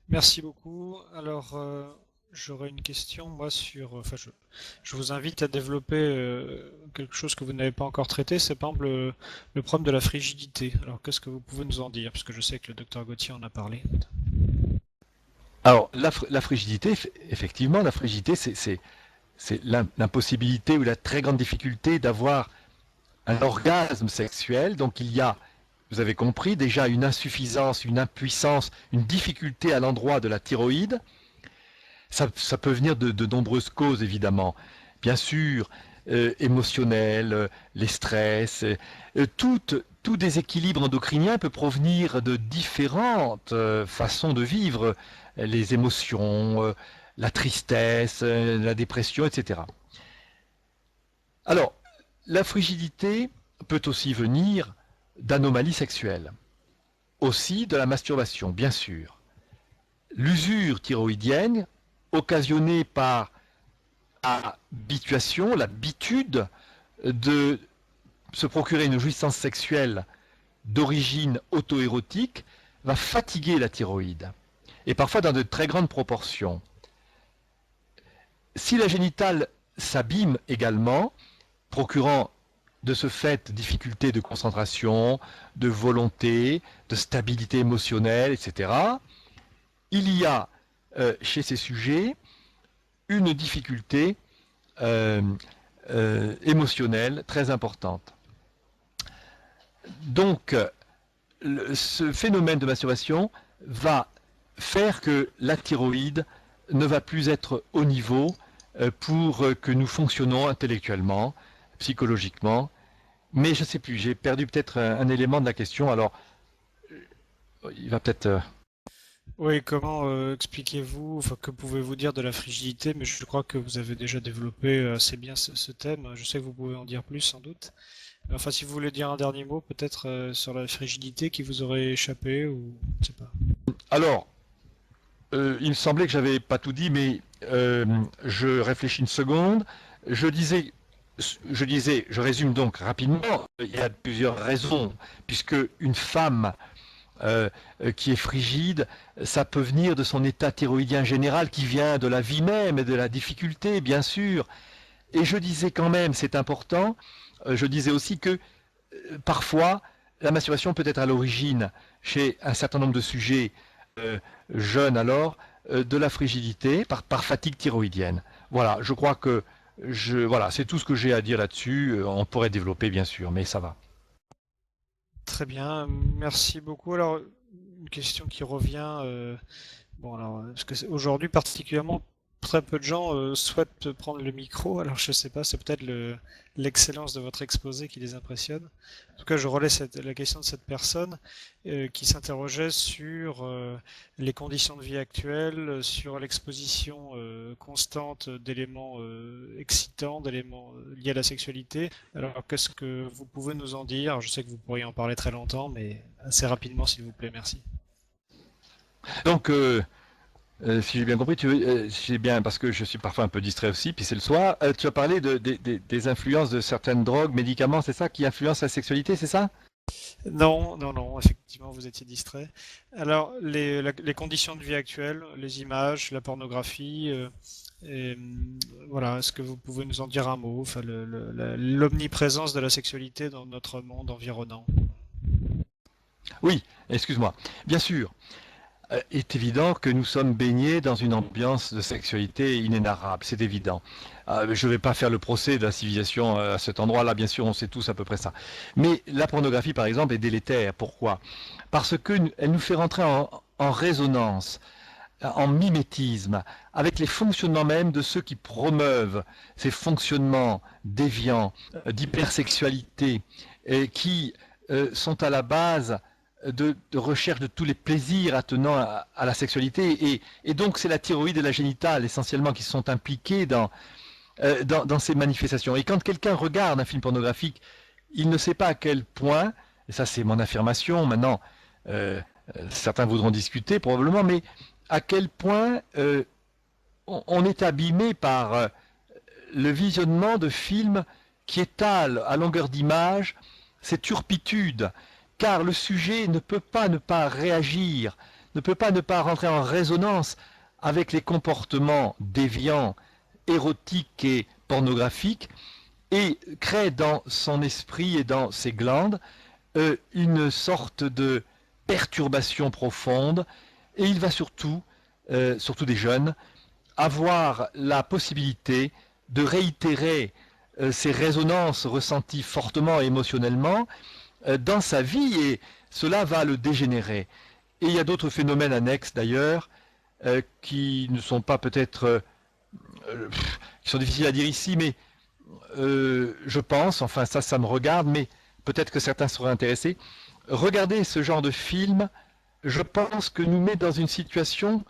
Merci beaucoup. Alors, j'aurais une question, moi, je vous invite à développer quelque chose que vous n'avez pas encore traité, c'est par exemple le problème de la frigidité. Alors, qu'est-ce que vous pouvez nous en dire? Parce que je sais que le docteur Gauthier en a parlé. Alors, la frigidité, effectivement, la frigidité, c'est l'impossibilité ou la très grande difficulté d'avoir un orgasme sexuel. Donc, il y a, vous avez compris, déjà une insuffisance, une impuissance, une difficulté à l'endroit de la thyroïde. Ça peut venir de nombreuses causes, évidemment. Bien sûr, émotionnelles, les stress, tout déséquilibre endocrinien peut provenir de différentes façons de vivre les émotions, la tristesse, la dépression, etc. Alors, la frigidité peut aussi venir d'anomalies sexuelles, aussi de la masturbation, bien sûr. L'usure thyroïdienne, occasionnée par habituation, l'habitude de se procurer une jouissance sexuelle d'origine auto-érotique, va fatiguer la thyroïde, et parfois dans de très grandes proportions. Si la génitale s'abîme également, procurant de ce fait difficultés de concentration, de volonté, de stabilité émotionnelle, etc., il y a chez ces sujets une difficulté euh, émotionnelle très importante. Donc, ce phénomène de masturbation va faire que la thyroïde ne va plus être au niveau pour que nous fonctionnons intellectuellement, psychologiquement. Mais je ne sais plus, j'ai perdu peut-être un élément de la question, alors il va peut-être... Oui, comment expliquez-vous, enfin, que pouvez-vous dire de la frigidité? Mais je crois que vous avez déjà développé assez bien ce thème. Je sais que vous pouvez en dire plus, sans doute. Enfin, si vous voulez dire un dernier mot, peut-être sur la frigidité qui vous aurait échappé, ou je sais pas. Alors, il me semblait que j'avais pas tout dit, mais je réfléchis une seconde. Je disais, je résume donc rapidement, il y a plusieurs raisons, puisque une femme qui est frigide, ça peut venir de son état thyroïdien général qui vient de la vie même et de la difficulté, bien sûr. Et je disais quand même, c'est important, je disais aussi que parfois, la masturbation peut être à l'origine, chez un certain nombre de sujets euh, jeunes alors, de la frigidité par fatigue thyroïdienne. Voilà, je crois que voilà, c'est tout ce que j'ai à dire là-dessus. On pourrait développer, bien sûr, mais ça va. Très bien, merci beaucoup. Alors, une question qui revient, bon alors, parce que aujourd'hui particulièrement, très peu de gens souhaitent prendre le micro. Alors je sais pas, c'est peut-être l'excellence de votre exposé qui les impressionne. En tout cas, je relais la question de cette personne qui s'interrogeait sur les conditions de vie actuelles, sur l'exposition constante d'éléments excitants, d'éléments liés à la sexualité. Alors, qu'est-ce que vous pouvez nous en dire? Je sais que vous pourriez en parler très longtemps, mais assez rapidement, s'il vous plaît, merci. Donc, si j'ai bien compris, j'ai bien, parce que je suis parfois un peu distrait aussi, puis c'est le soir, tu as parlé des influences de certaines drogues, médicaments, c'est ça qui influencent la sexualité, c'est ça? Non, non, non, effectivement, vous étiez distrait. Alors, les conditions de vie actuelles, les images, la pornographie, voilà, est-ce que vous pouvez nous en dire un mot? Enfin, l'omniprésence de la sexualité dans notre monde environnant. Oui, excuse-moi. Bien sûr, est évident que nous sommes baignés dans une ambiance de sexualité inénarrable, c'est évident. Je ne vais pas faire le procès de la civilisation à cet endroit-là, bien sûr, on sait tous à peu près ça. Mais la pornographie, par exemple, est délétère. Pourquoi? Parce qu'elle nous fait rentrer en résonance, en mimétisme, avec les fonctionnements même de ceux qui promeuvent ces fonctionnements déviants, d'hypersexualité, et qui sont à la base de recherche de tous les plaisirs attenant à la sexualité. Et donc c'est la thyroïde et la génitale essentiellement qui sont impliquées dans ces manifestations. Et quand quelqu'un regarde un film pornographique, il ne sait pas à quel point, et ça c'est mon affirmation, maintenant euh, certains voudront discuter probablement, mais à quel point on est abîmé par le visionnement de films qui étalent à longueur d'image ces turpitudes, car le sujet ne peut pas ne pas réagir ne peut pas ne pas rentrer en résonance avec les comportements déviants, érotiques et pornographiques, et crée dans son esprit et dans ses glandes une sorte de perturbation profonde, et il va surtout des jeunes, avoir la possibilité de réitérer ces résonances ressenties fortement et émotionnellement dans sa vie, et cela va le dégénérer. Et il y a d'autres phénomènes annexes d'ailleurs qui ne sont pas peut-être qui sont difficiles à dire ici, mais je pense, enfin ça me regarde, mais peut-être que certains seraient intéressés. Regarder ce genre de film, je pense que nous met dans une situation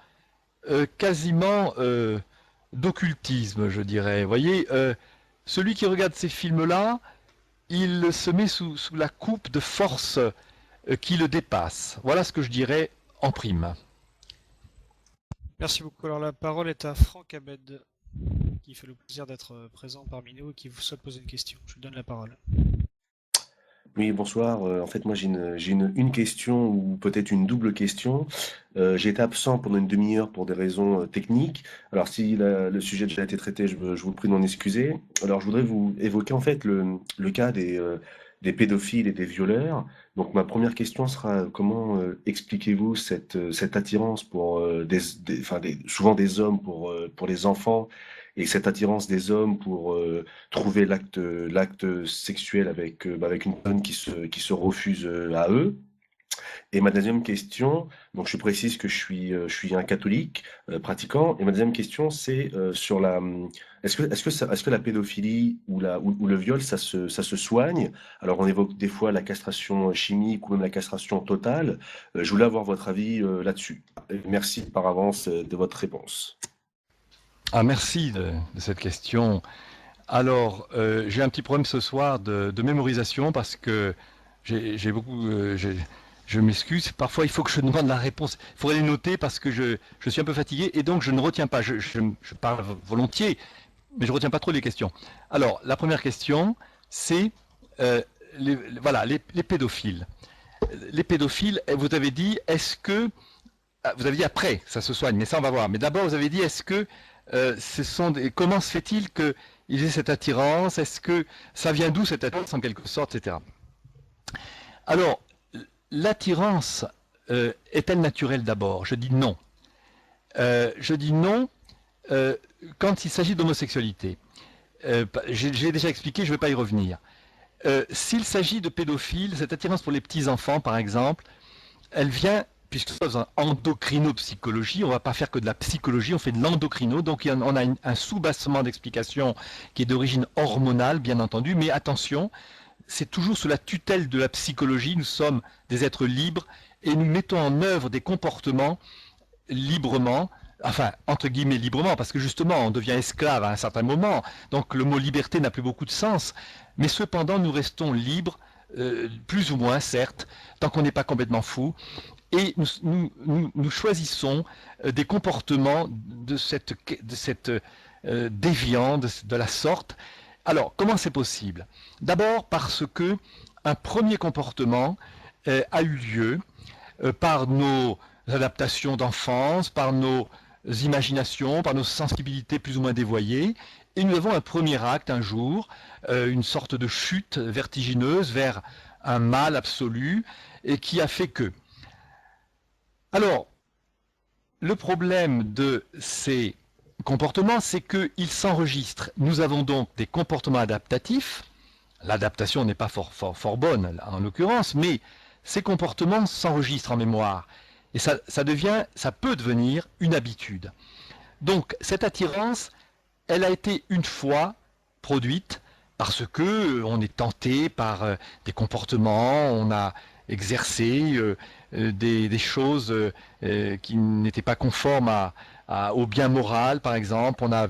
quasiment d'occultisme, je dirais. Vous voyez, celui qui regarde ces films-là, il se met sous la coupe de forces qui le dépassent. Voilà ce que je dirais en prime. Merci beaucoup. Alors la parole est à Franck Abed, qui fait le plaisir d'être présent parmi nous et qui vous souhaite poser une question. Je vous donne la parole. Oui, bonsoir. En fait, moi, j'ai une question ou peut-être une double question. J'ai été absent pendant une demi-heure pour des raisons techniques. Alors, si le sujet a déjà été traité, je vous prie de m'en excuser. Alors, je voudrais vous évoquer en fait le cas des pédophiles et des violeurs. Donc, ma première question sera comment expliquez-vous cette attirance pour souvent des hommes pour les enfants et cette attirance des hommes pour trouver l'acte sexuel avec une personne qui se refuse à eux. Et ma deuxième question, donc je précise que je suis un catholique pratiquant, et ma deuxième question c'est sur est-ce que la pédophilie ou le viol ça se soigne? Alors on évoque des fois la castration chimique ou même la castration totale. Je voulais avoir votre avis là-dessus. Merci par avance de votre réponse. Ah, merci de cette question. Alors, j'ai un petit problème ce soir de mémorisation parce que j'ai beaucoup. Je m'excuse. Parfois, il faut que je demande la réponse. Il faudrait les noter parce que je suis un peu fatigué et donc je ne retiens pas. Je parle volontiers, mais je ne retiens pas trop les questions. Alors, la première question, c'est les pédophiles. Les pédophiles, vous avez dit, est-ce que. Vous avez dit après, ça se soigne, mais ça on va voir. Mais d'abord, vous avez dit, est-ce que comment se fait-il qu'ils aient cette attirance? Est-ce que ça vient d'où cette attirance en quelque sorte, etc. Alors, l'attirance est-elle naturelle d'abord? Je dis non. Je dis non quand il s'agit d'homosexualité. J'ai déjà expliqué, je ne vais pas y revenir. S'il s'agit de pédophiles, cette attirance pour les petits-enfants, par exemple, elle vient, puisque nous sommes en endocrinopsychologie, on ne va pas faire que de la psychologie, on fait de l'endocrino, donc on a un sous-bassement d'explication qui est d'origine hormonale, bien entendu, mais attention, c'est toujours sous la tutelle de la psychologie, nous sommes des êtres libres, et nous mettons en œuvre des comportements librement, enfin, entre guillemets librement, parce que justement, on devient esclave à un certain moment, donc le mot liberté n'a plus beaucoup de sens, mais cependant, nous restons libres, plus ou moins, certes, tant qu'on n'est pas complètement fou, et nous choisissons des comportements de cette déviant, de la sorte. Alors, comment c'est possible? D'abord parce que un premier comportement a eu lieu par nos adaptations d'enfance, par nos imaginations, par nos sensibilités plus ou moins dévoyées, et nous avons un premier acte un jour, une sorte de chute vertigineuse vers un mal absolu, et qui a fait que. Alors, le problème de ces comportements, c'est qu'ils s'enregistrent. Nous avons donc des comportements adaptatifs. L'adaptation n'est pas fort bonne en l'occurrence, mais ces comportements s'enregistrent en mémoire. Et ça peut devenir une habitude. Donc, cette attirance, elle a été une fois produite parce que on est tenté par des comportements, on a exercé des choses qui n'étaient pas conformes au bien moral, par exemple. On a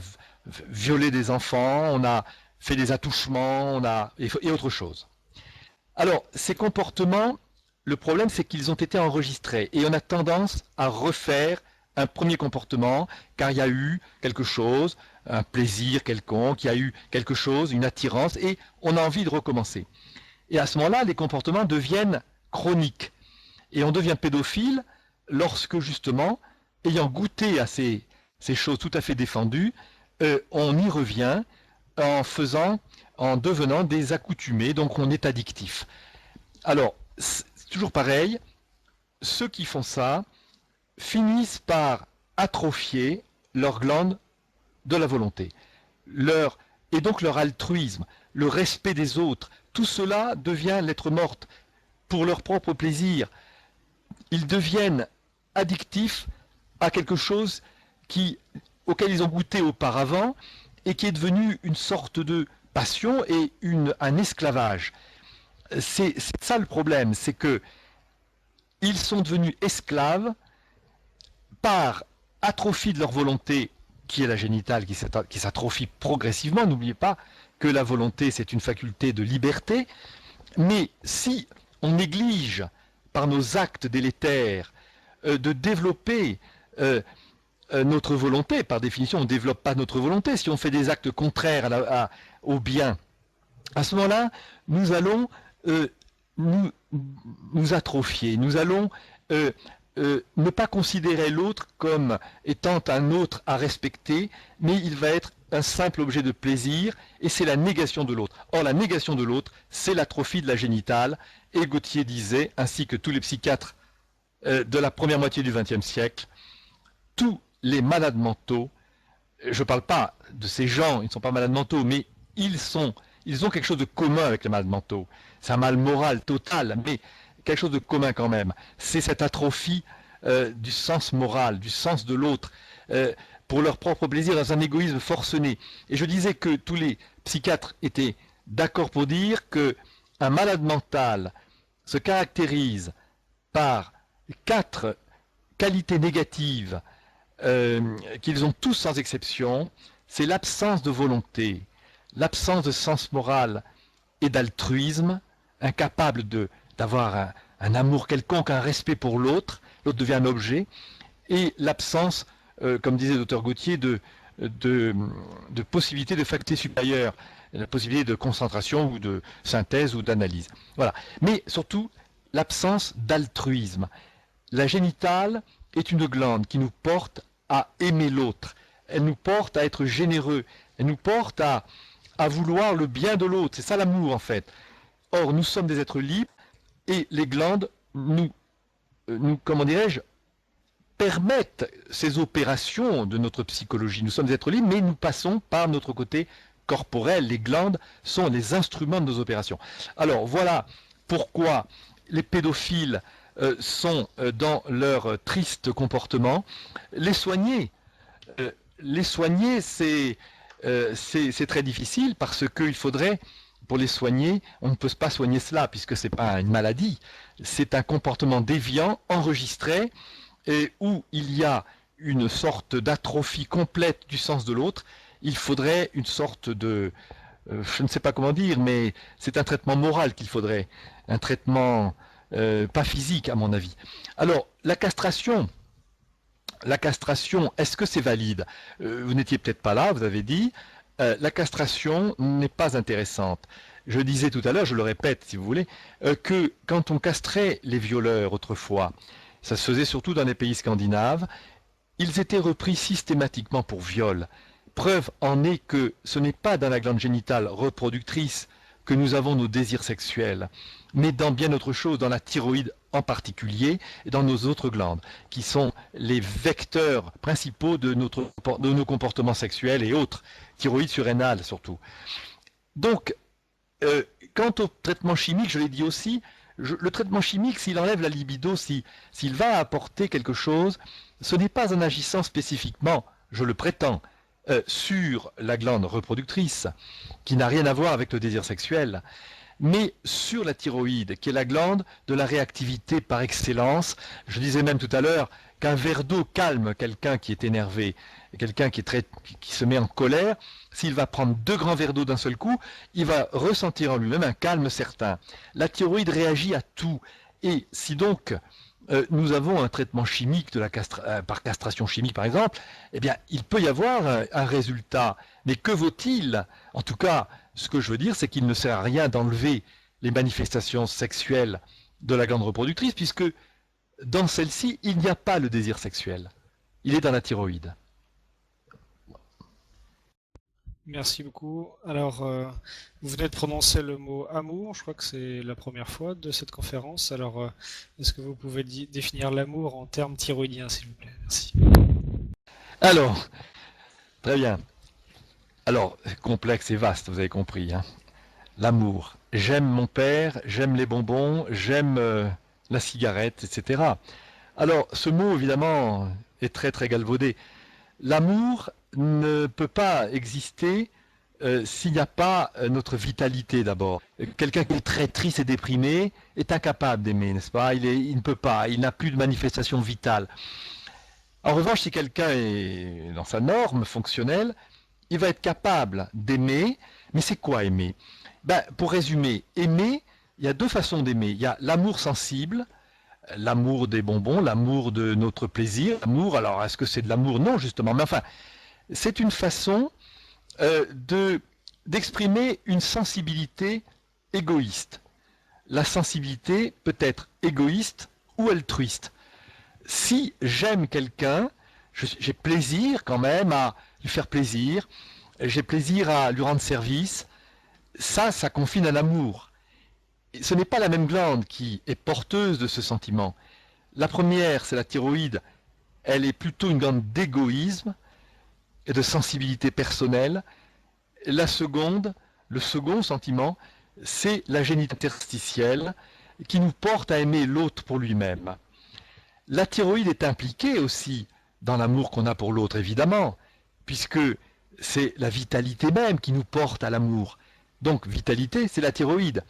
violé des enfants, on a fait des attouchements, et autre chose. Alors, ces comportements, le problème, c'est qu'ils ont été enregistrés et on a tendance à refaire un premier comportement car il y a eu quelque chose, un plaisir quelconque, il y a eu quelque chose, une attirance et on a envie de recommencer. Et à ce moment-là, les comportements deviennent chroniques et on devient pédophile lorsque justement, ayant goûté à ces choses tout à fait défendues, on y revient en devenant des accoutumés, donc on est addictif. Alors, c'est toujours pareil, ceux qui font ça finissent par atrophier leur glande de la volonté, et donc leur altruisme, le respect des autres. Tout cela devient lettre morte pour leur propre plaisir. Ils deviennent addictifs à quelque chose auquel ils ont goûté auparavant et qui est devenu une sorte de passion et un esclavage. C'est ça le problème, c'est que ils sont devenus esclaves par atrophie de leur volonté, qui est la génitale, qui s'atrophie progressivement. N'oubliez pas que la volonté, c'est une faculté de liberté, mais si on néglige par nos actes délétères de développer notre volonté, par définition on ne développe pas notre volonté, si on fait des actes contraires au bien, à ce moment-là, nous allons nous atrophier, nous allons ne pas considérer l'autre comme étant un autre à respecter, mais il va être un simple objet de plaisir, et c'est la négation de l'autre. Or, la négation de l'autre, c'est l'atrophie de la génitale, et Gautier disait, ainsi que tous les psychiatres de la première moitié du XXe siècle, tous les malades mentaux, je ne parle pas de ces gens, ils ne sont pas malades mentaux, mais ils ont quelque chose de commun avec les malades mentaux. C'est un mal moral total, mais quelque chose de commun quand même. C'est cette atrophie du sens moral, du sens de l'autre, pour leur propre plaisir, dans un égoïsme forcené. Et je disais que tous les psychiatres étaient d'accord pour dire qu'un malade mental se caractérise par 4 qualités négatives qu'ils ont tous sans exception. C'est l'absence de volonté, l'absence de sens moral et d'altruisme, incapable d'avoir un amour quelconque, un respect pour l'autre, l'autre devient un objet, et l'absence, comme disait le docteur Gautier, de possibilité de faculté supérieure, la possibilité de concentration ou de synthèse ou d'analyse. Voilà. Mais surtout, l'absence d'altruisme. La génitale est une glande qui nous porte à aimer l'autre. Elle nous porte à être généreux. Elle nous porte à vouloir le bien de l'autre. C'est ça l'amour en fait. Or, nous sommes des êtres libres et les glandes nous comment dirais-je, permettent ces opérations de notre psychologie. Nous sommes des êtres libres, mais nous passons par notre côté corporel. Les glandes sont les instruments de nos opérations. Alors, voilà pourquoi les pédophiles sont dans leur triste comportement. Les soigner, c'est très difficile parce qu'il faudrait, pour les soigner, on ne peut pas soigner cela puisque ce n'est pas une maladie, c'est un comportement déviant, enregistré, et où il y a une sorte d'atrophie complète du sens de l'autre. Il faudrait une sorte de, je ne sais pas comment dire, mais c'est un traitement moral qu'il faudrait, un traitement pas physique à mon avis. Alors, la castration, est-ce que c'est valide? Vous n'étiez peut-être pas là, vous avez dit, la castration n'est pas intéressante. Je disais tout à l'heure, je le répète si vous voulez, que quand on castrait les violeurs autrefois, ça se faisait surtout dans les pays scandinaves, ils étaient repris systématiquement pour viol. Preuve en est que ce n'est pas dans la glande génitale reproductrice que nous avons nos désirs sexuels, mais dans bien autre chose, dans la thyroïde en particulier, et dans nos autres glandes, qui sont les vecteurs principaux de nos comportements sexuels et autres, thyroïde surrénale surtout. Donc, quant au traitement chimique, je l'ai dit aussi, le traitement chimique, s'il enlève la libido, s'il va apporter quelque chose, ce n'est pas en agissant spécifiquement, je le prétends, sur la glande reproductrice, qui n'a rien à voir avec le désir sexuel, mais sur la thyroïde, qui est la glande de la réactivité par excellence. Je disais même tout à l'heure qu'un verre d'eau calme quelqu'un qui est énervé, quelqu'un qui se met en colère. S'il va prendre 2 grands verres d'eau d'un seul coup, il va ressentir en lui-même un calme certain. La thyroïde réagit à tout. Et si donc nous avons un traitement chimique par castration chimique par exemple, eh bien il peut y avoir un résultat. Mais que vaut-il? En tout cas, ce que je veux dire, c'est qu'il ne sert à rien d'enlever les manifestations sexuelles de la glande reproductrice, puisque Dans celle-ci, il n'y a pas le désir sexuel. Il est dans la thyroïde. Merci beaucoup. Alors, vous venez de prononcer le mot amour. Je crois que c'est la première fois de cette conférence. Alors, est-ce que vous pouvez définir l'amour en termes thyroïdiens, s'il vous plaît? Merci. Alors, très bien. Alors, complexe et vaste, vous avez compris, hein. L'amour. J'aime mon père, j'aime les bonbons, j'aime la cigarette, etc. Alors, ce mot, évidemment, est très très galvaudé. L'amour ne peut pas exister s'il n'y a pas notre vitalité d'abord. Quelqu'un qui est très triste et déprimé est incapable d'aimer, n'est-ce pas? Il ne peut pas, il n'a plus de manifestation vitale. En revanche, si quelqu'un est dans sa norme fonctionnelle, il va être capable d'aimer. Mais c'est quoi aimer? Pour résumer, aimer, il y a deux façons d'aimer. Il y a l'amour sensible, l'amour des bonbons, l'amour de notre plaisir. L'amour, alors est-ce que c'est de l'amour? Non, justement. Mais enfin, c'est une façon d'exprimer une sensibilité égoïste. La sensibilité peut être égoïste ou altruiste. Si j'aime quelqu'un, j'ai plaisir quand même à lui faire plaisir, j'ai plaisir à lui rendre service, ça confine à l'amour. Ce n'est pas la même glande qui est porteuse de ce sentiment. La première, c'est la thyroïde, elle est plutôt une glande d'égoïsme et de sensibilité personnelle. La seconde, le second sentiment, c'est la génitale interstitielle qui nous porte à aimer l'autre pour lui-même. La thyroïde est impliquée aussi dans l'amour qu'on a pour l'autre, évidemment, puisque c'est la vitalité même qui nous porte à l'amour. Donc, vitalité, c'est la thyroïde,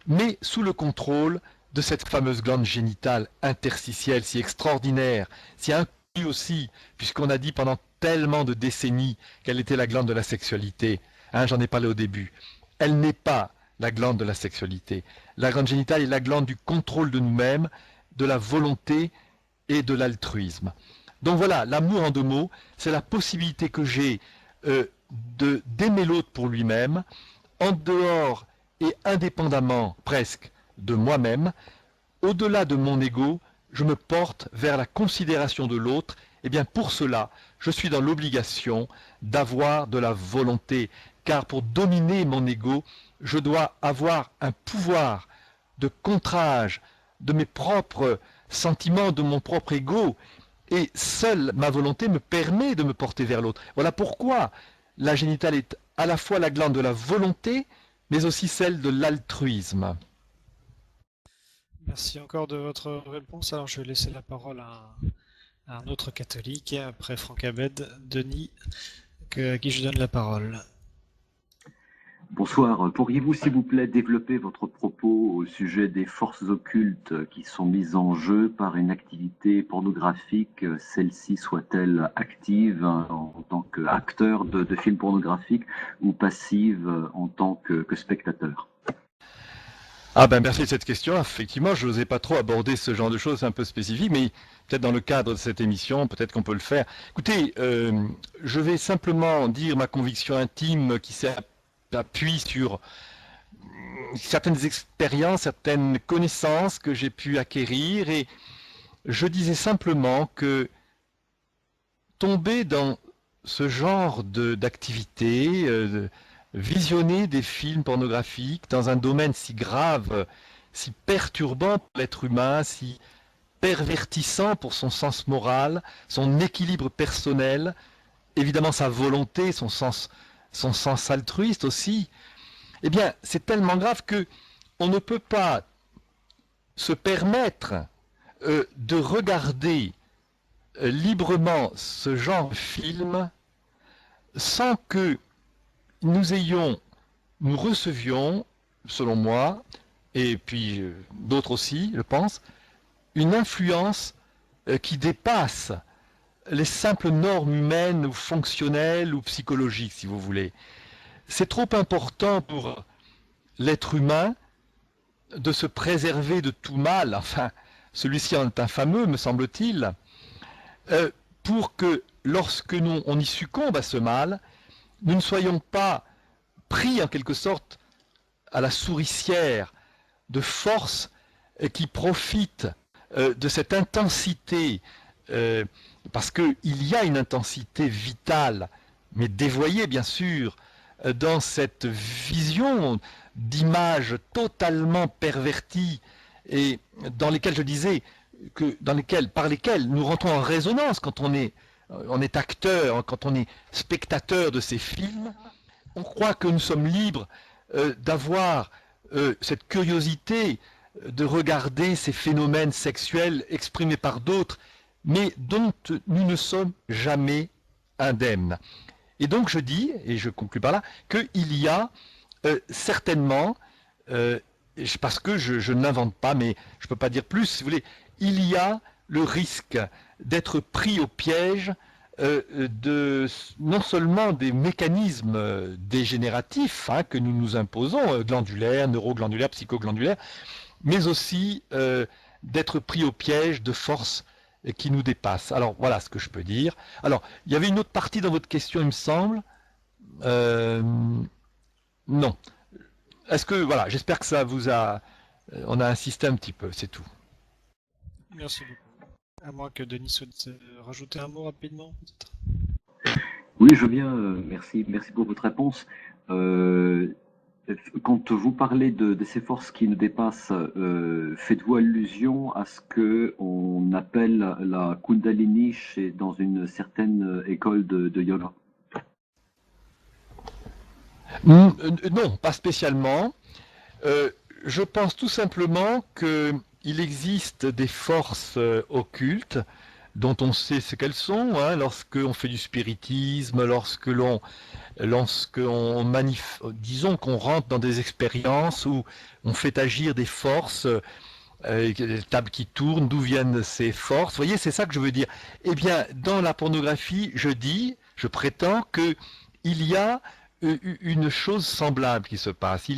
mais sous le contrôle de cette fameuse glande génitale interstitielle si extraordinaire, si inconnue aussi, puisqu'on a dit pendant tellement de décennies qu'elle était la glande de la sexualité. Hein, j'en ai parlé au début. Elle n'est pas la glande de la sexualité. La glande génitale est la glande du contrôle de nous-mêmes, de la volonté et de l'altruisme. Donc voilà, l'amour en deux mots, c'est la possibilité que j'ai d'aimer l'autre pour lui-même, en dehors et indépendamment presque de moi-même. Au-delà de mon ego, je me porte vers la considération de l'autre. Et bien pour cela, je suis dans l'obligation d'avoir de la volonté, car pour dominer mon ego, je dois avoir un pouvoir de contrage de mes propres sentiments, de mon propre ego, et seule ma volonté me permet de me porter vers l'autre. Voilà pourquoi la génitale est à la fois la glande de la volonté, mais aussi celle de l'altruisme. Merci encore de votre réponse. Alors, je vais laisser la parole à un autre catholique, et après Franck Abed, Denis, à qui je donne la parole. Bonsoir. Pourriez-vous, s'il vous plaît, développer votre propos au sujet des forces occultes qui sont mises en jeu par une activité pornographique, celle-ci soit-elle active en tant qu'acteur de films pornographiques ou passive en tant que spectateur? Merci de cette question. Effectivement, je n'osais pas trop aborder ce genre de choses un peu spécifiques, mais peut-être dans le cadre de cette émission, peut-être qu'on peut le faire. Écoutez, je vais simplement dire ma conviction intime qui s'appuie sur certaines expériences, certaines connaissances que j'ai pu acquérir, et je disais simplement que tomber dans ce genre d'activité, visionner des films pornographiques dans un domaine si grave, si perturbant pour l'être humain, si pervertissant pour son sens moral, son équilibre personnel, évidemment sa volonté, son sens altruiste aussi, eh bien c'est tellement grave que on ne peut pas se permettre de regarder librement ce genre de film sans que nous recevions, selon moi, et puis d'autres aussi, je pense, une influence qui dépasse les simples normes humaines ou fonctionnelles ou psychologiques, si vous voulez. C'est trop important pour l'être humain de se préserver de tout mal, enfin, celui-ci en est infameux, me semble-t-il, pour que lorsque on y succombe à ce mal, nous ne soyons pas pris en quelque sorte à la souricière de forces qui profitent de cette intensité, parce qu'il y a une intensité vitale, mais dévoyée bien sûr, dans cette vision d'images totalement perverties et dans lesquelles je disais par lesquelles nous rentrons en résonance quand on est acteur, quand on est spectateur de ces films. On croit que nous sommes libres d'avoir cette curiosité de regarder ces phénomènes sexuels exprimés par d'autres, mais dont nous ne sommes jamais indemnes. Et donc je dis, et je conclus par là, qu'il y a certainement, parce que je ne l'invente pas, mais je ne peux pas dire plus, si vous voulez, il y a le risque d'être pris au piège non seulement des mécanismes dégénératifs que nous nous imposons, glandulaires, neuroglandulaires, psychoglandulaires, mais aussi d'être pris au piège de forces qui nous dépassent. Alors voilà ce que je peux dire. Alors, il y avait une autre partie dans votre question, il me semble. Non. Est-ce que, voilà, j'espère que ça vous a... on a insisté un petit peu, c'est tout. Merci beaucoup. À moins que Denis souhaite rajouter un mot rapidement, peut-être. Oui, je veux bien. Merci pour votre réponse. Quand vous parlez de ces forces qui nous dépassent, faites-vous allusion à ce que on appelle la Kundalini dans une certaine école de yoga? Non, pas spécialement. Je pense tout simplement qu'il existe des forces occultes dont on sait ce qu'elles sont, lorsqu'on fait du spiritisme, disons qu'on rentre dans des expériences où on fait agir des forces, des tables qui tournent, d'où viennent ces forces. Vous voyez, c'est ça que je veux dire. Eh bien, dans la pornographie, je prétends qu'il y a une chose semblable qui se passe.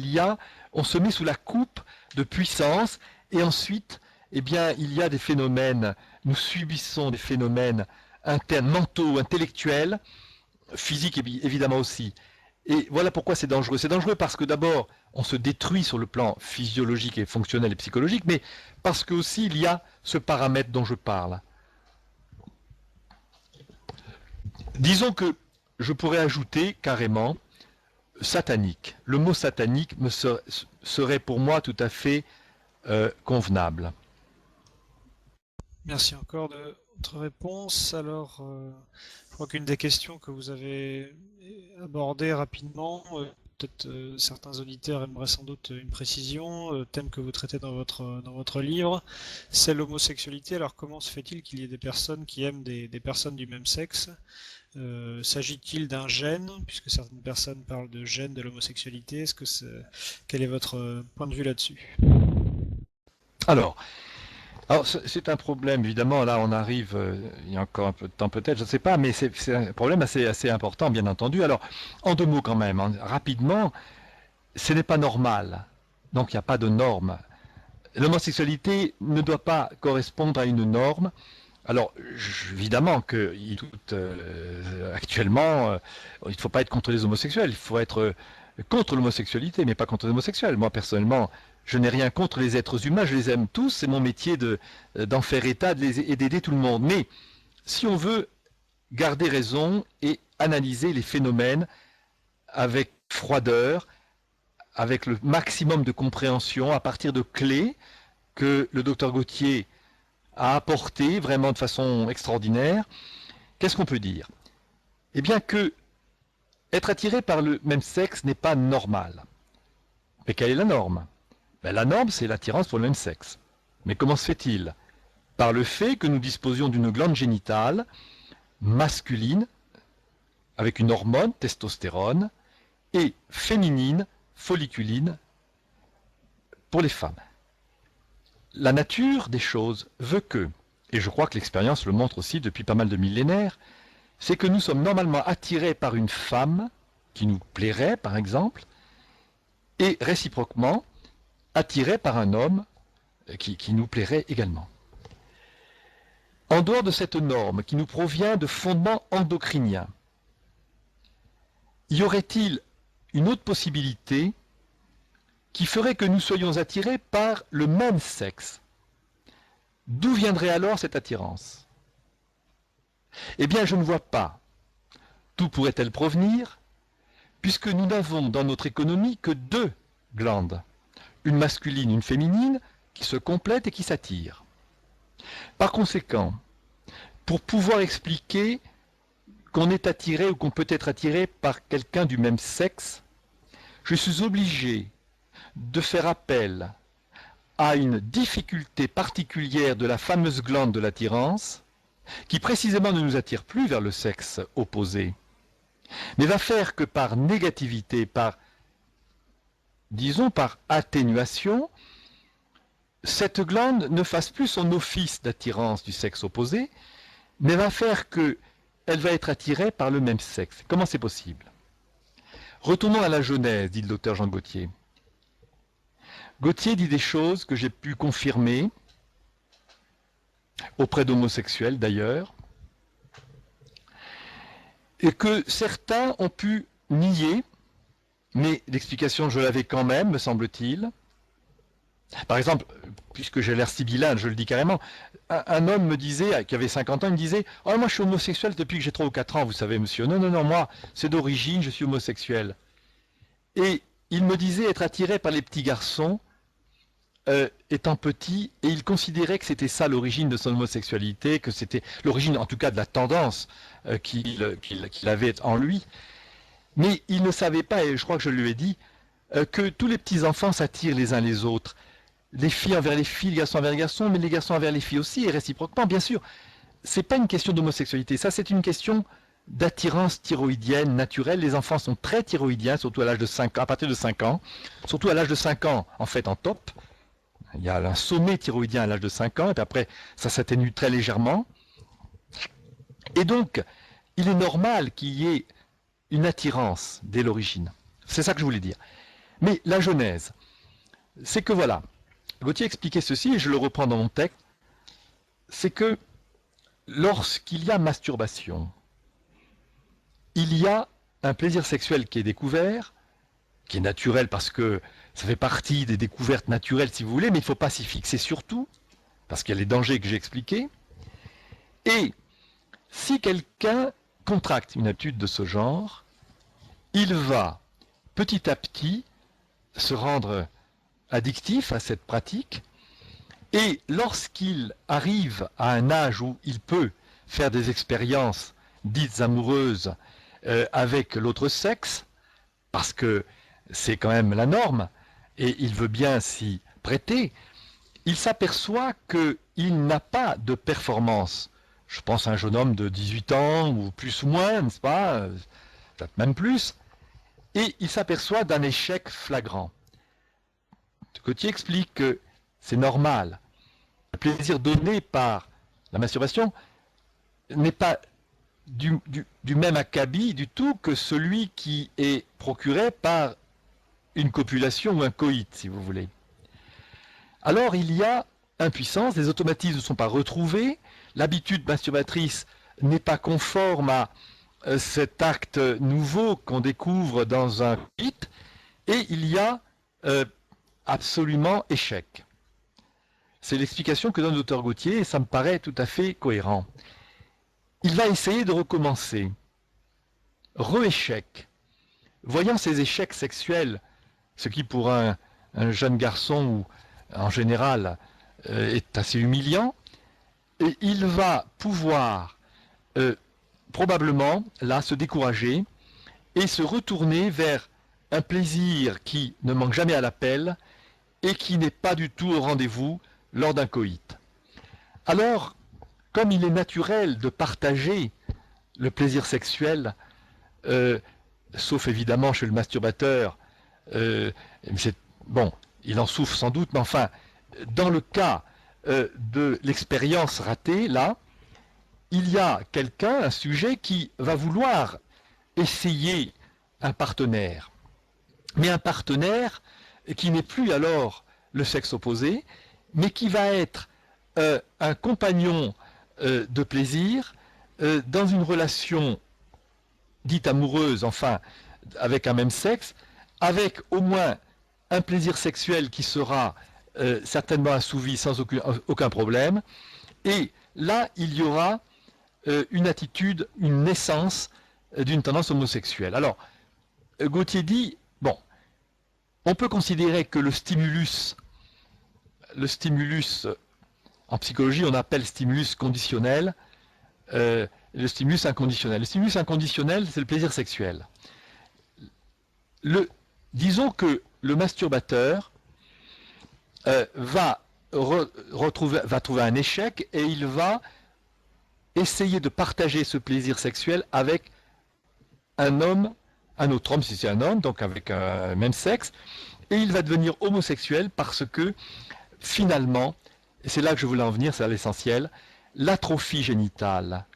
On se met sous la coupe de puissance, et ensuite, eh bien, il y a des phénomènes, nous subissons des phénomènes internes, mentaux, intellectuels, physiques évidemment aussi. Et voilà pourquoi c'est dangereux. C'est dangereux parce que d'abord, on se détruit sur le plan physiologique et fonctionnel et psychologique, mais parce que aussi il y a ce paramètre dont je parle. Disons que je pourrais ajouter carrément satanique. Le mot satanique serait pour moi tout à fait convenable. Merci encore de votre réponse. Alors, je crois qu'une des questions que vous avez abordées rapidement, peut-être certains auditeurs aimeraient sans doute une précision, thème que vous traitez dans votre livre, c'est l'homosexualité. Alors, comment se fait-il qu'il y ait des personnes qui aiment des personnes du même sexe? S'agit-il d'un gène, puisque certaines personnes parlent de gène de l'homosexualité? Quel est votre point de vue là-dessus? Alors, c'est un problème, évidemment, là on arrive, il y a encore un peu de temps peut-être, je ne sais pas, mais c'est un problème assez important, bien entendu. Alors, en deux mots quand même, rapidement, ce n'est pas normal, donc il n'y a pas de norme. L'homosexualité ne doit pas correspondre à une norme. Alors, évidemment que actuellement, il ne faut pas être contre les homosexuels, il faut être contre l'homosexualité, mais pas contre les homosexuels. Moi, personnellement, je n'ai rien contre les êtres humains, je les aime tous, c'est mon métier d'en faire état et d'aider tout le monde. Mais si on veut garder raison et analyser les phénomènes avec froideur, avec le maximum de compréhension, à partir de clés que le docteur Gauthier a apportées vraiment de façon extraordinaire, qu'est-ce qu'on peut dire? Eh bien que être attiré par le même sexe n'est pas normal. Mais quelle est la norme? La norme, c'est l'attirance pour le même sexe. Mais comment se fait-il? Par le fait que nous disposions d'une glande génitale masculine, avec une hormone, testostérone, et féminine, folliculine, pour les femmes. La nature des choses veut que, et je crois que l'expérience le montre aussi depuis pas mal de millénaires, c'est que nous sommes normalement attirés par une femme qui nous plairait, par exemple, et réciproquement, attirés par un homme qui nous plairait également. En dehors de cette norme qui nous provient de fondements endocriniens, y aurait-il une autre possibilité qui ferait que nous soyons attirés par le même sexe? d'où viendrait alors cette attirance? Eh bien, je ne vois pas d'où pourrait-elle provenir, puisque nous n'avons dans notre économie que deux glandes, une masculine, une féminine, qui se complètent et qui s'attirent. Par conséquent, pour pouvoir expliquer qu'on est attiré ou qu'on peut être attiré par quelqu'un du même sexe, je suis obligé de faire appel à une difficulté particulière de la fameuse glande de l'attirance, qui précisément ne nous attire plus vers le sexe opposé, mais va faire que par négativité, disons par atténuation, cette glande ne fasse plus son office d'attirance du sexe opposé, mais va faire qu'elle va être attirée par le même sexe. Comment c'est possible? Retournons à la Genèse, dit le docteur Jean Gauthier. Gauthier dit des choses que j'ai pu confirmer, auprès d'homosexuels d'ailleurs, et que certains ont pu nier, mais l'explication je l'avais quand même, me semble-t-il. Par exemple, puisque j'ai l'air sibyllin, je le dis carrément, un homme me disait, qui avait 50 ans, il me disait « Oh, moi je suis homosexuel depuis que j'ai 3 ou 4 ans, vous savez monsieur. Non, non, non, moi, c'est d'origine, je suis homosexuel. » Et il me disait être attiré par les petits garçons, étant petit, et il considérait que c'était ça l'origine de son homosexualité, que c'était l'origine en tout cas de la tendance qu'il avait en lui. Mais il ne savait pas, et je crois que je lui ai dit, que tous les petits enfants s'attirent les uns les autres. Les filles envers les filles, les garçons envers les garçons, mais les garçons envers les filles aussi, et réciproquement, bien sûr. C'est pas une question d'homosexualité, ça c'est une question d'attirance thyroïdienne naturelle. Les enfants sont très thyroïdiens, surtout à l'âge de 5 ans, à partir de 5 ans, surtout à l'âge de 5 ans, en fait, en top. Il y a un sommet thyroïdien à l'âge de 5 ans, et puis après, ça s'atténue très légèrement. Et donc, il est normal qu'il y ait une attirance dès l'origine. C'est ça que je voulais dire. Mais la genèse, c'est que voilà, Gauthier expliquait ceci, et je le reprends dans mon texte, c'est que lorsqu'il y a masturbation, il y a un plaisir sexuel qui est découvert, qui est naturel parce que ça fait partie des découvertes naturelles si vous voulez, mais il ne faut pas s'y fixer surtout, parce qu'il y a les dangers que j'ai expliqués. Et si quelqu'un contracte une habitude de ce genre, il va petit à petit se rendre addictif à cette pratique, et lorsqu'il arrive à un âge où il peut faire des expériences dites amoureuses avec l'autre sexe, parce que c'est quand même la norme, et il veut bien s'y prêter, il s'aperçoit qu'il n'a pas de performance. Je pense à un jeune homme de 18 ans, ou plus ou moins, n'est-ce pas, peut-être même plus, et il s'aperçoit d'un échec flagrant. Gauthier explique que c'est normal. Le plaisir donné par la masturbation n'est pas du même acabit du tout que celui qui est procuré par une copulation ou un coït, si vous voulez. Alors il y a impuissance, les automatismes ne sont pas retrouvés, l'habitude masturbatrice n'est pas conforme à cet acte nouveau qu'on découvre dans un coït, et il y a absolument échec. C'est l'explication que donne le docteur Gauthier, et ça me paraît tout à fait cohérent. Il va essayer de recommencer. Re-échec. Voyant ces échecs sexuels, ce qui pour un jeune garçon, ou en général, est assez humiliant, et il va pouvoir probablement, là, se décourager et se retourner vers un plaisir qui ne manque jamais à l'appel et qui n'est pas du tout au rendez-vous lors d'un coït. Alors, comme il est naturel de partager le plaisir sexuel, sauf évidemment chez le masturbateur, bon, il en souffre sans doute, mais enfin, dans le cas de l'expérience ratée, là, il y a quelqu'un, un sujet qui va vouloir essayer un partenaire, mais un partenaire qui n'est plus alors le sexe opposé, mais qui va être un compagnon de plaisir dans une relation dite amoureuse, enfin, avec un même sexe, avec au moins un plaisir sexuel qui sera certainement assouvi sans aucun problème. Et là, il y aura une attitude, une naissance d'une tendance homosexuelle. Alors, Gauthier dit, bon, on peut considérer que le stimulus en psychologie, on appelle stimulus conditionnel, le stimulus inconditionnel. Le stimulus inconditionnel, c'est le plaisir sexuel. Disons que le masturbateur va trouver un échec et il va essayer de partager ce plaisir sexuel avec un autre homme si c'est un homme, donc avec un même sexe, et il va devenir homosexuel parce que finalement, et c'est là que je voulais en venir, c'est l'essentiel, l'atrophie génitale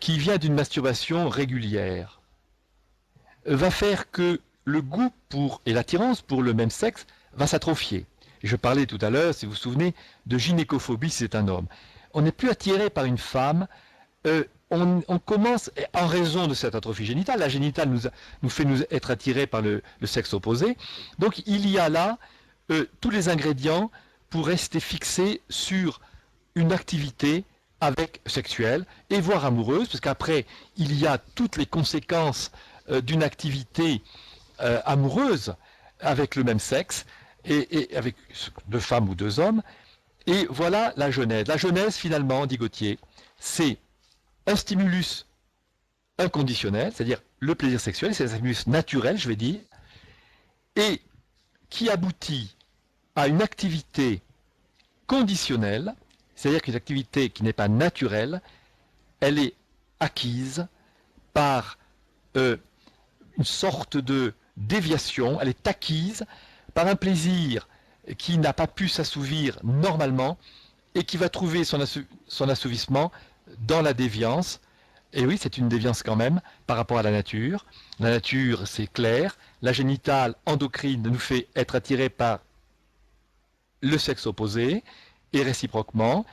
qui vient d'une masturbation régulière va faire que le goût et l'attirance pour le même sexe va s'atrophier. Je parlais tout à l'heure, si vous vous souvenez, de gynécophobie si c'est un homme. On n'est plus attiré par une femme, on commence, en raison de cette atrophie génitale, la génitale nous fait être attirés par le sexe opposé, donc il y a là tous les ingrédients pour rester fixé sur une activité sexuelle et voire amoureuse, parce qu'après il y a toutes les conséquences d'une activité amoureuse avec le même sexe, et avec deux femmes ou deux hommes, et voilà la genèse. La genèse, finalement, dit Gauthier, c'est un stimulus inconditionnel, c'est-à-dire le plaisir sexuel, c'est un stimulus naturel, je vais dire, et qui aboutit à une activité conditionnelle, c'est-à-dire qu'une activité qui n'est pas naturelle, elle est acquise par une sorte de déviation, elle est acquise par un plaisir qui n'a pas pu s'assouvir normalement et qui va trouver son assouvissement dans la déviance. Et oui, c'est une déviance quand même par rapport à la nature. La nature, c'est clair. La génitale endocrine nous fait être attirés par le sexe opposé et réciproquement.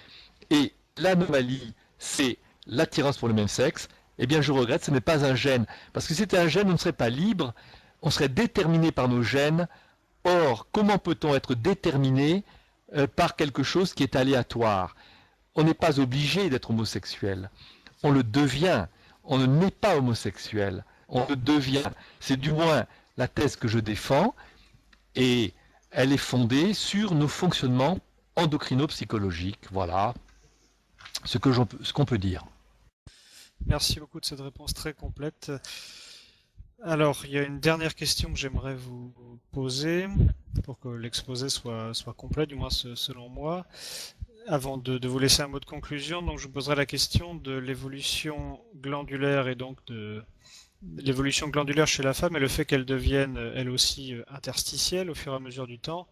Et l'anomalie, c'est l'attirance pour le même sexe. Eh bien, je regrette, ce n'est pas un gène. Parce que si c'était un gène, on ne serait pas libre, on serait déterminé par nos gènes. Or, comment peut-on être déterminé par quelque chose qui est aléatoire? On n'est pas obligé d'être homosexuel. On le devient. On ne n'est pas homosexuel. On le devient. C'est du moins la thèse que je défends, et elle est fondée sur nos fonctionnements endocrino-psychologiques. Voilà ce qu'on peut dire. Merci beaucoup de cette réponse très complète. Alors, il y a une dernière question que j'aimerais vous poser pour que l'exposé soit complet, du moins selon moi. Avant de vous laisser un mot de conclusion, donc je vous poserai la question de l'évolution glandulaire et donc de l'évolution glandulaire chez la femme et le fait qu'elle devienne elle aussi interstitielle au fur et à mesure du temps,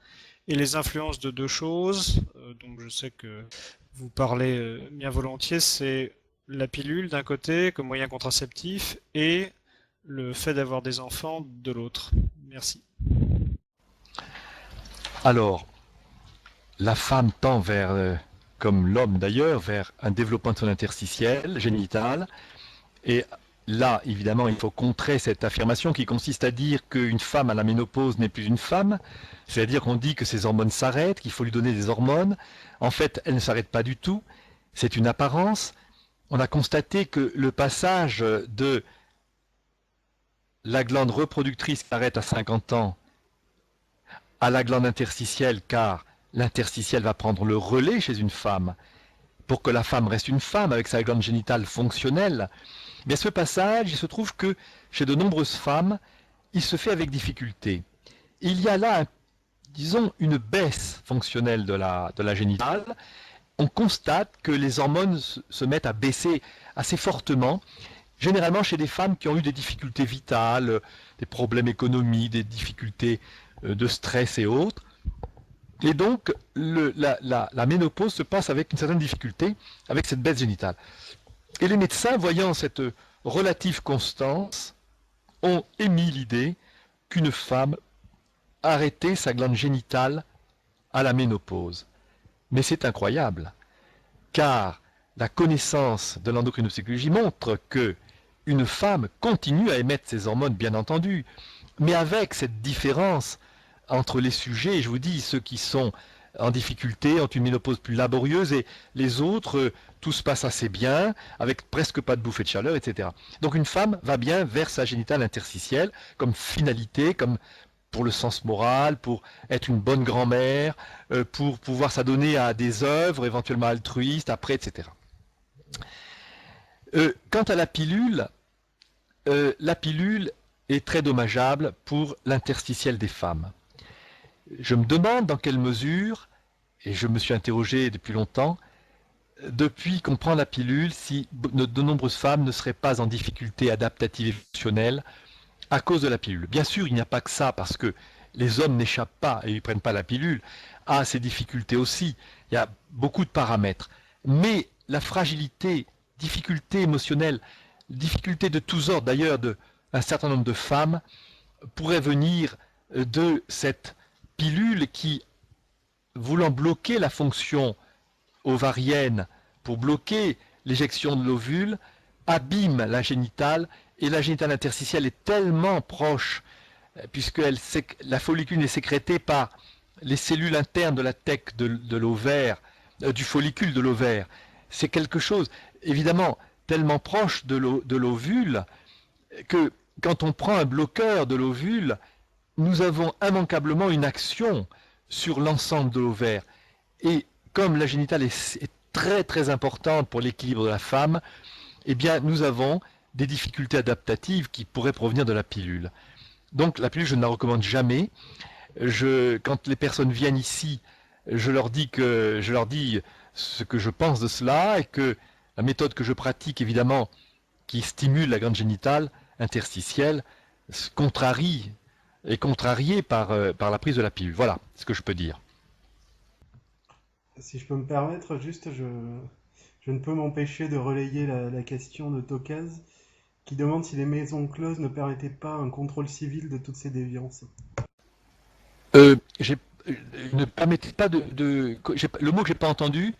et les influences de deux choses, donc je sais que vous parlez bien volontiers, c'est la pilule d'un côté comme moyen contraceptif et le fait d'avoir des enfants de l'autre. Merci. Alors, la femme tend vers, comme l'homme d'ailleurs, vers un développement de son interstitiel génital. Et là, évidemment, il faut contrer cette affirmation qui consiste à dire qu'une femme à la ménopause n'est plus une femme. C'est-à-dire qu'on dit que ses hormones s'arrêtent, qu'il faut lui donner des hormones. En fait, elles ne s'arrêtent pas du tout. C'est une apparence. On a constaté que le passage de la glande reproductrice s'arrête à 50 ans à la glande interstitielle, car l'interstitiel va prendre le relais chez une femme, pour que la femme reste une femme avec sa glande génitale fonctionnelle. Mais ce passage, il se trouve que chez de nombreuses femmes, il se fait avec difficulté. Il y a là, disons, une baisse fonctionnelle de la génitale. On constate que les hormones se mettent à baisser assez fortement, généralement chez des femmes qui ont eu des difficultés vitales, des problèmes économiques, des difficultés de stress et autres. Et donc, la ménopause se passe avec une certaine difficulté, avec cette baisse génitale. Et les médecins, voyant cette relative constance, ont émis l'idée qu'une femme arrêtait sa glande génitale à la ménopause. Mais c'est incroyable, car la connaissance de l'endocrinopsychologie montre que une femme continue à émettre ses hormones, bien entendu, mais avec cette différence entre les sujets, je vous dis, ceux qui sont en difficulté, ont une ménopause plus laborieuse, et les autres, tout se passe assez bien, avec presque pas de bouffée de chaleur, etc. Donc une femme va bien vers sa génitale interstitielle, comme finalité, comme pour le sens moral, pour être une bonne grand-mère, pour pouvoir s'adonner à des œuvres éventuellement altruistes, après, etc. Quant à la pilule est très dommageable pour l'interstitiel des femmes. Je me demande dans quelle mesure, et je me suis interrogé depuis longtemps, depuis qu'on prend la pilule, si de nombreuses femmes ne seraient pas en difficulté adaptative et émotionnelle à cause de la pilule. Bien sûr, il n'y a pas que ça, parce que les hommes n'échappent pas, et ils ne prennent pas la pilule, à ces difficultés aussi. Il y a beaucoup de paramètres. Mais la fragilité, difficulté émotionnelle, difficulté de tous ordres, d'ailleurs, d'un certain nombre de femmes, pourrait venir de cette pilule qui, voulant bloquer la fonction ovarienne pour bloquer l'éjection de l'ovule, abîme la génitale, et la génitale interstitielle est tellement proche, puisque la follicule est sécrétée par les cellules internes de la thèque de l'ovaire, du follicule de l'ovaire. C'est quelque chose, évidemment, tellement proche de l'ovule, que quand on prend un bloqueur de l'ovule, nous avons immanquablement une action sur l'ensemble de l'ovaire. Et comme la génitale est très très importante pour l'équilibre de la femme, eh bien nous avons des difficultés adaptatives qui pourraient provenir de la pilule. Donc la pilule, je ne la recommande jamais. Quand les personnes viennent ici, je leur dis ce que je pense de cela, et que la méthode que je pratique, évidemment, qui stimule la glande génitale interstitielle, est contrariée par la prise de la pilule. Voilà ce que je peux dire. Si je peux me permettre, juste, je ne peux m'empêcher de relayer la question de Tokaz, qui demande si les maisons closes ne permettaient pas un contrôle civil de toutes ces déviances. Ne permettez pas le mot que j'ai pas entendu,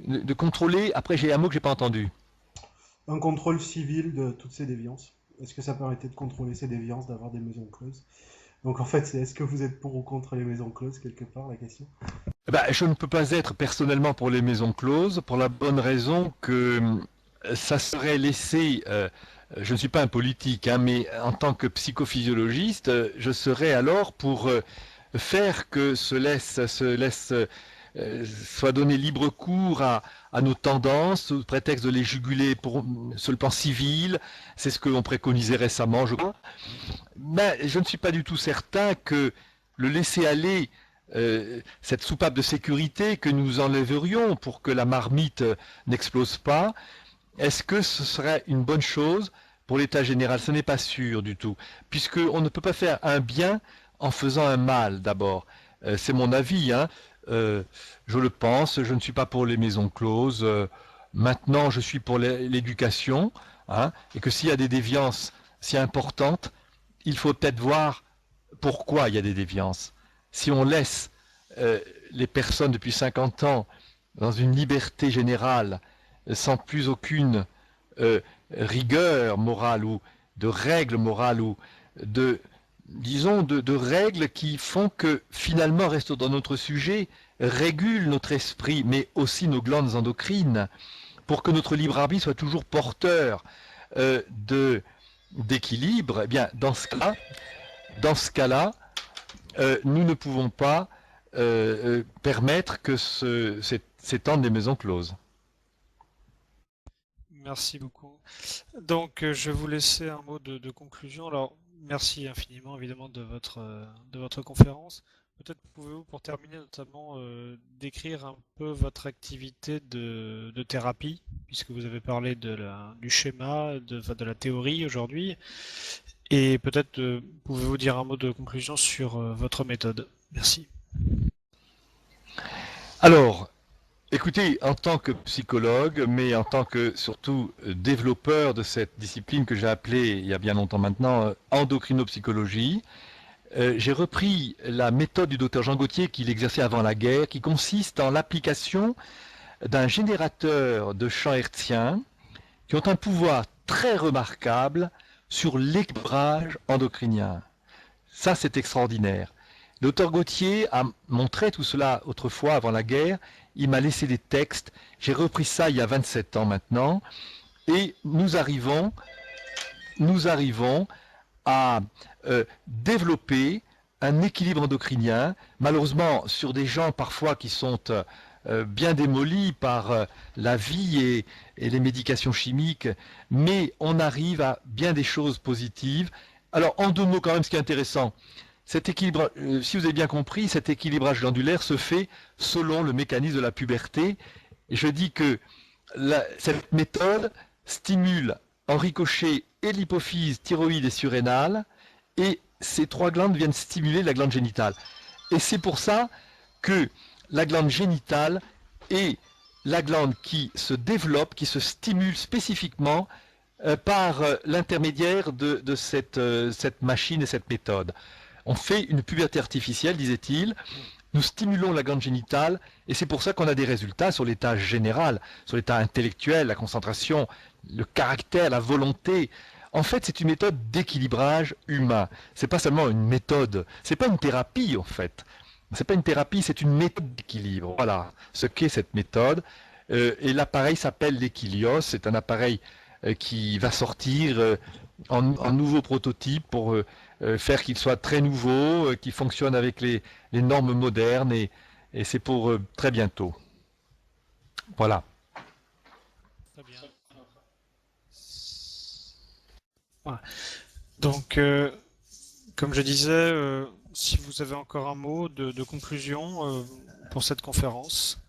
de contrôler. Après, j'ai un mot que j'ai pas entendu. Un contrôle civil de toutes ces déviances. Est-ce que ça permettait de contrôler ces déviances, d'avoir des maisons closes? Donc en fait, c'est est-ce que vous êtes pour ou contre les maisons closes, quelque part, la question? Je ne peux pas être personnellement pour les maisons closes, pour la bonne raison que ça serait laissé... je ne suis pas un politique, mais en tant que psychophysiologiste, je serais alors pour faire que soit donné libre cours à nos tendances, sous prétexte de les juguler sur le plan civil. C'est ce que l'on préconisait récemment, je crois. Mais je ne suis pas du tout certain que le laisser aller, cette soupape de sécurité que nous enlèverions pour que la marmite n'explose pas, est-ce que ce serait une bonne chose pour l'état général? Ce n'est pas sûr du tout, puisqu'on ne peut pas faire un bien en faisant un mal d'abord. C'est mon avis, je le pense, je ne suis pas pour les maisons closes. Maintenant, je suis pour l'éducation, et que s'il y a des déviances si importantes, il faut peut-être voir pourquoi il y a des déviances. Si on laisse les personnes depuis 50 ans dans une liberté générale, sans plus aucune rigueur morale ou de règles morales ou de règles qui font que finalement, restons dans notre sujet, régulent notre esprit, mais aussi nos glandes endocrines, pour que notre libre arbitre soit toujours porteur d'équilibre. Eh bien, dans ce cas-là, nous ne pouvons pas permettre que s'étendent les maisons closes. Merci beaucoup. Donc, je vais vous laisser un mot de conclusion. Alors, merci infiniment, évidemment, de votre conférence. Peut-être pouvez-vous, pour terminer, notamment décrire un peu votre activité de thérapie, puisque vous avez parlé du schéma, de la théorie aujourd'hui. Et peut-être pouvez-vous dire un mot de conclusion sur votre méthode. Merci. Alors, écoutez, en tant que psychologue, mais en tant que surtout développeur de cette discipline que j'ai appelée il y a bien longtemps maintenant endocrinopsychologie, j'ai repris la méthode du docteur Jean Gauthier qu'il exerçait avant la guerre, qui consiste en l'application d'un générateur de champs hertziens qui ont un pouvoir très remarquable sur l'équilibrage endocrinien. Ça, c'est extraordinaire. L'auteur Gautier a montré tout cela autrefois, avant la guerre. Il m'a laissé des textes. J'ai repris ça il y a 27 ans maintenant. Et nous arrivons à développer un équilibre endocrinien, malheureusement sur des gens parfois qui sont bien démolis par la vie et les médications chimiques, mais on arrive à bien des choses positives. Alors en 2 mots quand même, ce qui est intéressant, cet équilibre, si vous avez bien compris, cet équilibrage glandulaire se fait selon le mécanisme de la puberté. Et je dis que cette méthode stimule en ricochet et l'hypophyse thyroïde et surrénale, et ces 3 glandes viennent stimuler la glande génitale. Et c'est pour ça que la glande génitale est la glande qui se développe, qui se stimule spécifiquement par l'intermédiaire de cette machine et cette méthode. On fait une puberté artificielle, disait-il, nous stimulons la glande génitale, et c'est pour ça qu'on a des résultats sur l'état général, sur l'état intellectuel, la concentration, le caractère, la volonté. En fait, c'est une méthode d'équilibrage humain. C'est pas seulement une méthode, c'est pas une thérapie en fait. C'est pas une thérapie, c'est une méthode d'équilibre. Voilà ce qu'est cette méthode. Et l'appareil s'appelle l'Equilios. C'est un appareil qui va sortir en nouveau prototype pour faire qu'il soit très nouveau, qu'il fonctionne avec les normes modernes, et c'est pour très bientôt. Voilà. Très bien. Voilà. Donc, comme je disais, si vous avez encore un mot de conclusion pour cette conférence,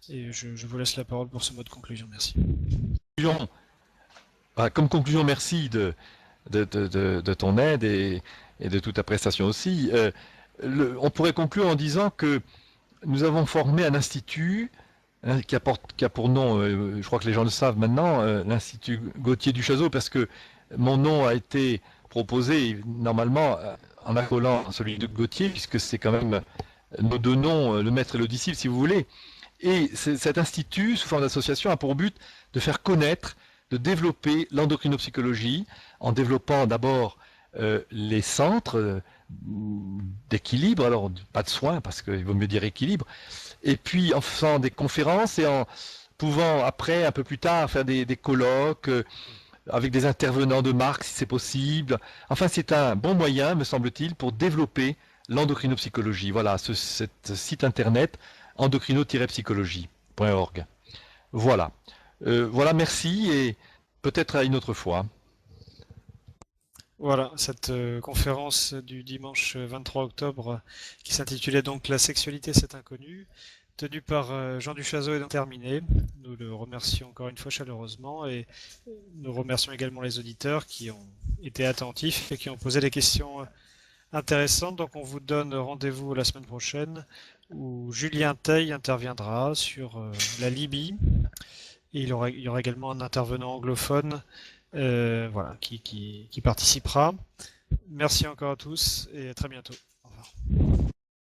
et je vous laisse la parole pour ce mot de conclusion. Merci. Comme conclusion, merci de ton aide et de toute ta prestation aussi. On pourrait conclure en disant que nous avons formé un institut qui a pour nom, je crois que les gens le savent maintenant, l'Institut Gautier du Chazot, parce que mon nom a été proposé normalement en accolant celui de Gautier, puisque c'est quand même nos 2 noms, le maître et le disciple, si vous voulez. Et cet institut, sous forme d'association, a pour but de faire connaître, de développer l'endocrinopsychologie, en développant d'abord les centres d'équilibre, alors pas de soins, parce qu'il vaut mieux dire équilibre, et puis en faisant des conférences et en pouvant après, un peu plus tard, faire des colloques avec des intervenants de marque si c'est possible. Enfin, c'est un bon moyen, me semble-t-il, pour développer l'endocrinopsychologie. Voilà, cet site internet endocrino-psychologie.org. Voilà. Voilà, merci, et peut-être à une autre fois. Voilà, cette conférence du dimanche 23 octobre qui s'intitulait donc La sexualité c'est inconnu, tenue par Jean Duchazot, est terminée. Nous le remercions encore une fois chaleureusement, et nous remercions également les auditeurs qui ont été attentifs et qui ont posé des questions intéressantes. Donc on vous donne rendez-vous la semaine prochaine où Julien Teil interviendra sur la Libye. Et il y aura également un intervenant anglophone voilà, qui participera. Merci encore à tous et à très bientôt. Au revoir.